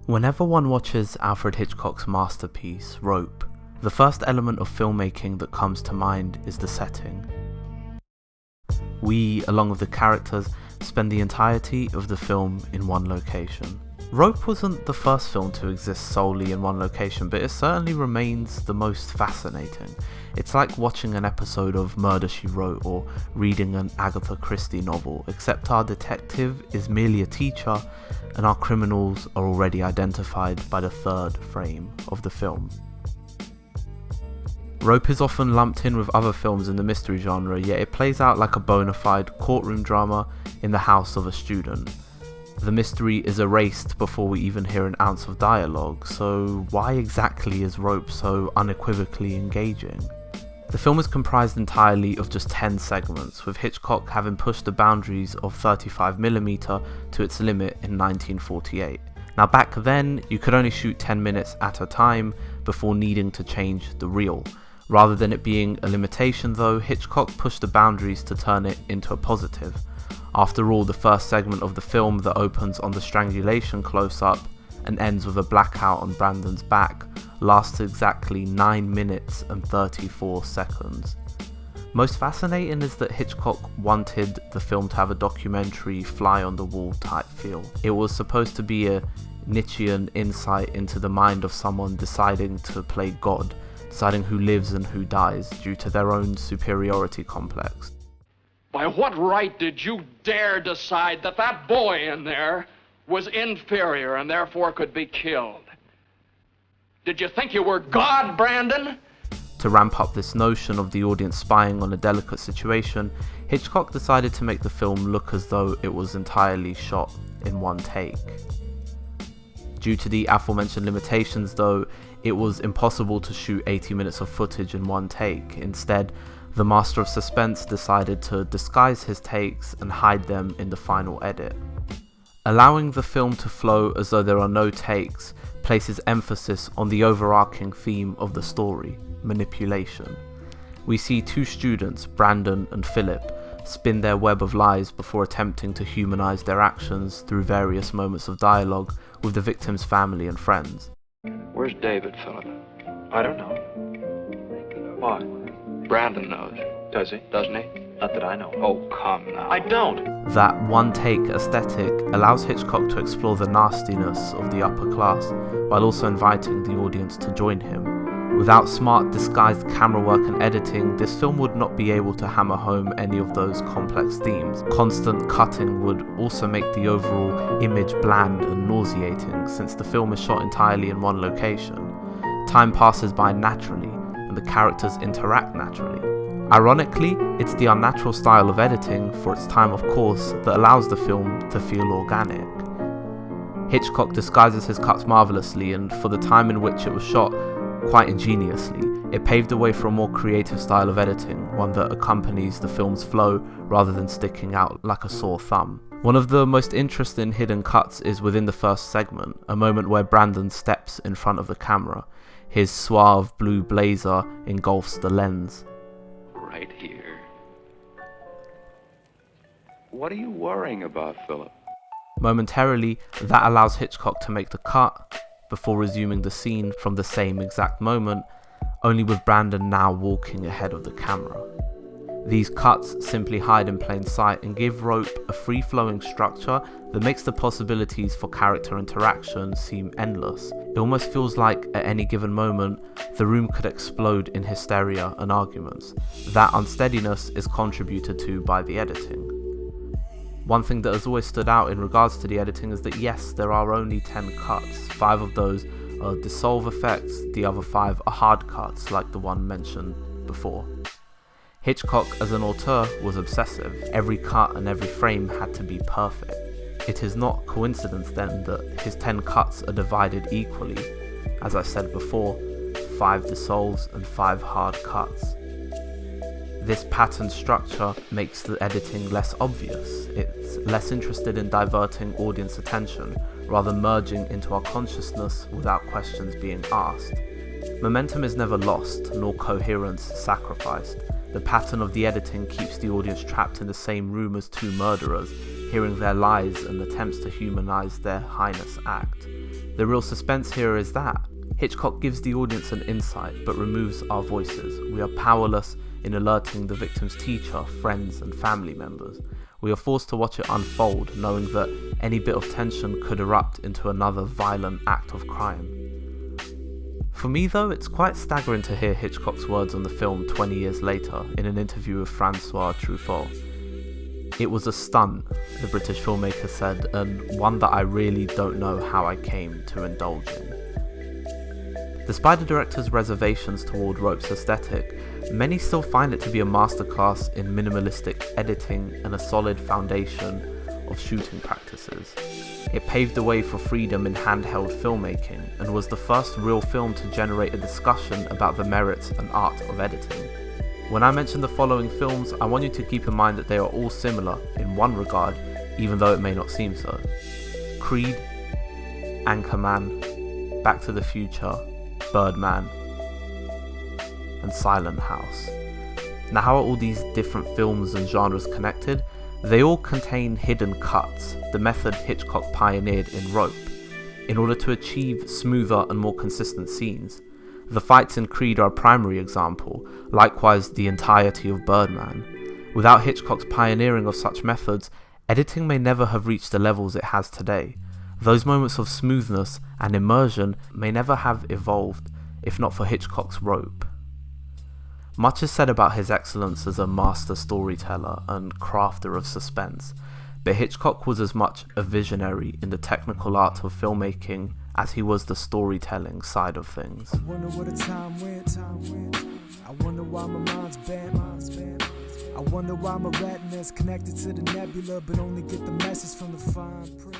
Whenever one watches Alfred Hitchcock's masterpiece, Rope, the first element of filmmaking that comes to mind is the setting. We, along with the characters, spend the entirety of the film in one location. Rope wasn't the first film to exist solely in one location, but it certainly remains the most fascinating. It's like watching an episode of Murder, She Wrote or reading an Agatha Christie novel, except our detective is merely a teacher and our criminals are already identified by the third frame of the film. Rope is often lumped in with other films in the mystery genre, yet it plays out like a bona fide courtroom drama in the house of a student. The mystery is erased before we even hear an ounce of dialogue, so why exactly is Rope so unequivocally engaging? The film is comprised entirely of just 10 segments, with Hitchcock having pushed the boundaries of 35mm to its limit in 1948. Now back then, you could only shoot 10 minutes at a time before needing to change the reel. Rather than it being a limitation though, Hitchcock pushed the boundaries to turn it into a positive. After all, the first segment of the film that opens on the strangulation close-up and ends with a blackout on Brandon's back lasts exactly 9 minutes and 34 seconds. Most fascinating is that Hitchcock wanted the film to have a documentary fly-on-the-wall type feel. It was supposed to be a Nietzschean insight into the mind of someone deciding to play God, deciding who lives and who dies due to their own superiority complex. By what right did you dare decide that that boy in there was inferior and therefore could be killed? Did you think you were God, Brandon? To ramp up this notion of the audience spying on a delicate situation, Hitchcock decided to make the film look as though it was entirely shot in one take. Due to the aforementioned limitations though, it was impossible to shoot 80 minutes of footage in one take. Instead, the master of suspense decided to disguise his takes and hide them in the final edit. Allowing the film to flow as though there are no takes places emphasis on the overarching theme of the story, manipulation. We see two students, Brandon and Philip, spin their web of lies before attempting to humanize their actions through various moments of dialogue with the victim's family and friends. Where's David, Philip? I don't know. Why? Brandon knows. Does he? Doesn't he? Not that I know. Oh, come now. I don't. That one-take aesthetic allows Hitchcock to explore the nastiness of the upper class while also inviting the audience to join him. Without smart disguised camera work and editing, this film would not be able to hammer home any of those complex themes. Constant cutting would also make the overall image bland and nauseating, since the film is shot entirely in one location. Time passes by naturally, and the characters interact naturally. Ironically, it's the unnatural style of editing, for its time of course, that allows the film to feel organic. Hitchcock disguises his cuts marvellously, and for the time in which it was shot, quite ingeniously. It paved the way for a more creative style of editing, one that accompanies the film's flow rather than sticking out like a sore thumb. One of the most interesting hidden cuts is within the first segment, a moment where Brandon steps in front of the camera. His suave blue blazer engulfs the lens. Right here. What are you worrying about, Philip? Momentarily, that allows Hitchcock to make the cut before resuming the scene from the same exact moment, only with Brandon now walking ahead of the camera. These cuts simply hide in plain sight and give Rope a free-flowing structure that makes the possibilities for character interaction seem endless. It almost feels like at any given moment, the room could explode in hysteria and arguments. That unsteadiness is contributed to by the editing. One thing that has always stood out in regards to the editing is that yes, there are only 10 cuts. 5 of those are dissolve effects, the other 5 are hard cuts like the one mentioned before. Hitchcock as an auteur was obsessive. Every cut and every frame had to be perfect. It is not coincidence then that his 10 cuts are divided equally, as I said before, 5 dissolves and 5 hard cuts. This pattern structure makes the editing less obvious. It's less interested in diverting audience attention, rather merging into our consciousness without questions being asked. Momentum is never lost, nor coherence sacrificed. The pattern of the editing keeps the audience trapped in the same room as two murderers, hearing their lies and attempts to humanize their heinous act. The real suspense here is that Hitchcock gives the audience an insight but removes our voices. We are powerless in alerting the victim's teacher, friends and family members. We are forced to watch it unfold, knowing that any bit of tension could erupt into another violent act of crime. For me though, it's quite staggering to hear Hitchcock's words on the film 20 years later in an interview with Francois Truffaut. "It was a stunt," the British filmmaker said, "and one that I really don't know how I came to indulge in." Despite the director's reservations toward Rope's aesthetic, many still find it to be a masterclass in minimalistic editing and a solid foundation of shooting practices. It paved the way for freedom in handheld filmmaking and was the first real film to generate a discussion about the merits and art of editing. When I mention the following films, I want you to keep in mind that they are all similar in one regard, even though it may not seem so. Creed, Anchorman, Back to the Future, Birdman, and Silent House. Now, how are all these different films and genres connected? They all contain hidden cuts, the method Hitchcock pioneered in Rope, in order to achieve smoother and more consistent scenes. The fights in Creed are a primary example, likewise the entirety of Birdman. Without Hitchcock's pioneering of such methods, editing may never have reached the levels it has today. Those moments of smoothness and immersion may never have evolved if not for Hitchcock's Rope. Much is said about his excellence as a master storyteller and crafter of suspense, but Hitchcock was as much a visionary in the technical art of filmmaking as he was the storytelling side of things. I wonder what a time went. I wonder why my mind's bent. I wonder why my retina's connected to the nebula, but only get the message from the fine print.